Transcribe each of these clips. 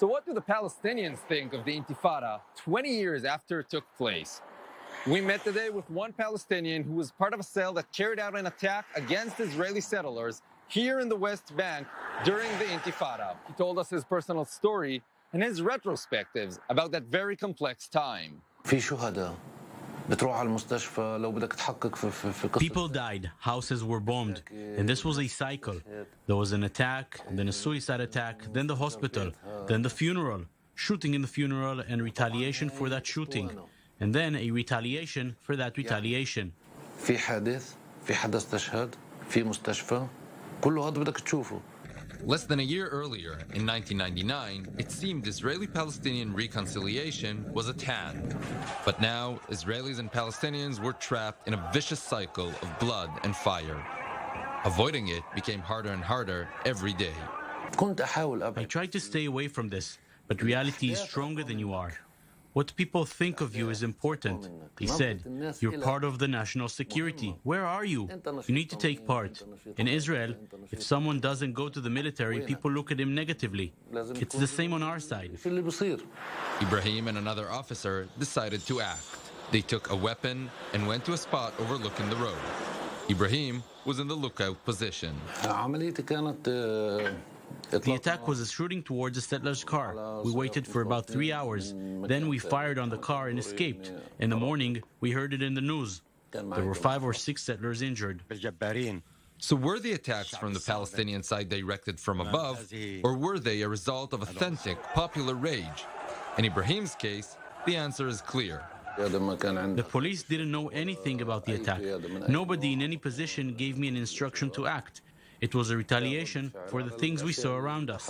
So what do the Palestinians think of the Intifada 20 years after it took place? We met today with one Palestinian who was part of a cell that carried out an attack against Israeli settlers here in the West Bank during the Intifada. He told us his personal story and his retrospectives about that very complex time. People died, houses were bombed, and this was a cycle. There was an attack, then a suicide attack, then the hospital, then the funeral, shooting in the funeral and retaliation for that shooting, and then a retaliation for that retaliation. في حادث تشهد في مستشفى كل هذا بدك تشوفه. Less than a year earlier, in 1999, it seemed Israeli-Palestinian reconciliation was at hand. But now, Israelis and Palestinians were trapped in a vicious cycle of blood and fire. Avoiding it became harder and harder every day. I tried to stay away from this, but reality is stronger than you are. What people think of you is important. He said, you're part of the national security. Where are you? You need to take part. In Israel, if someone doesn't go to the military, people look at him negatively. It's the same on our side. Ibrahim and another officer decided to act. They took a weapon and went to a spot overlooking the road. Ibrahim was in the lookout position. The attack was a shooting towards a settler's car. We waited for about 3 hours. Then we fired on the car and escaped. In the morning, we heard it in the news. There were 5 or 6 settlers injured. So were the attacks from the Palestinian side directed from above, or were they a result of authentic, popular rage? In Ibrahim's case, the answer is clear. The police didn't know anything about the attack. Nobody in any position gave me an instruction to act. It was a retaliation for the things we saw around us.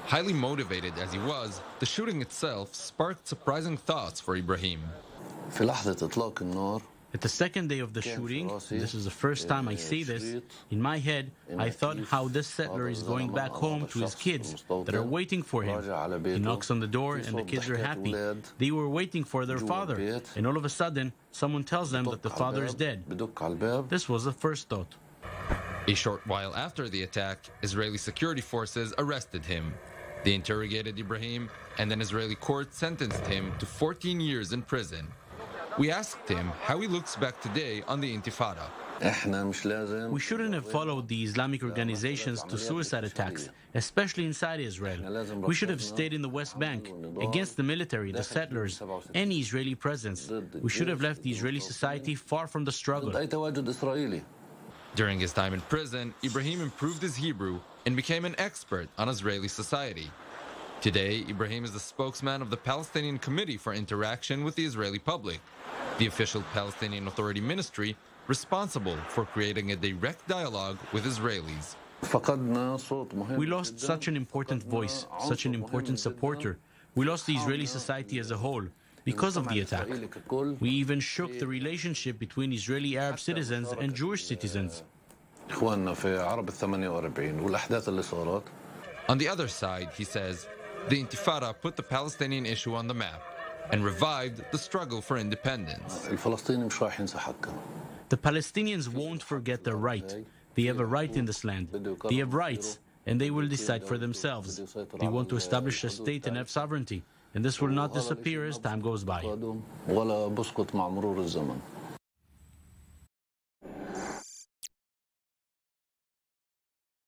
Highly motivated as he was, the shooting itself sparked surprising thoughts for Ibrahim. At the second day of the shooting, this is the first time I say this, in my head, I thought how this settler is going back home to his kids that are waiting for him. He knocks on the door and the kids are happy. They were waiting for their father, and all of a sudden, someone tells them that the father is dead. This was the first thought. A short while after the attack, Israeli security forces arrested him. They interrogated Ibrahim, and an Israeli court sentenced him to 14 years in prison. We asked him how he looks back today on the Intifada. We shouldn't have followed the Islamic organizations to suicide attacks, especially inside Israel. We should have stayed in the West Bank, against the military, the settlers, any Israeli presence. We should have left the Israeli society far from the struggle. During his time in prison, Ibrahim improved his Hebrew and became an expert on Israeli society. Today, Ibrahim is the spokesman of the Palestinian Committee for Interaction with the Israeli Public, the official Palestinian Authority ministry responsible for creating a direct dialogue with Israelis. We lost such an important voice, such an important supporter. We lost the Israeli society as a whole. Because of the attack, we even shook the relationship between Israeli Arab citizens and Jewish citizens. On the other side, he says, the Intifada put the Palestinian issue on the map and revived the struggle for independence. The Palestinians won't forget their right. They have a right in this land. They have rights, and they will decide for themselves. They want to establish a state and have sovereignty. And this will not disappear as time goes by.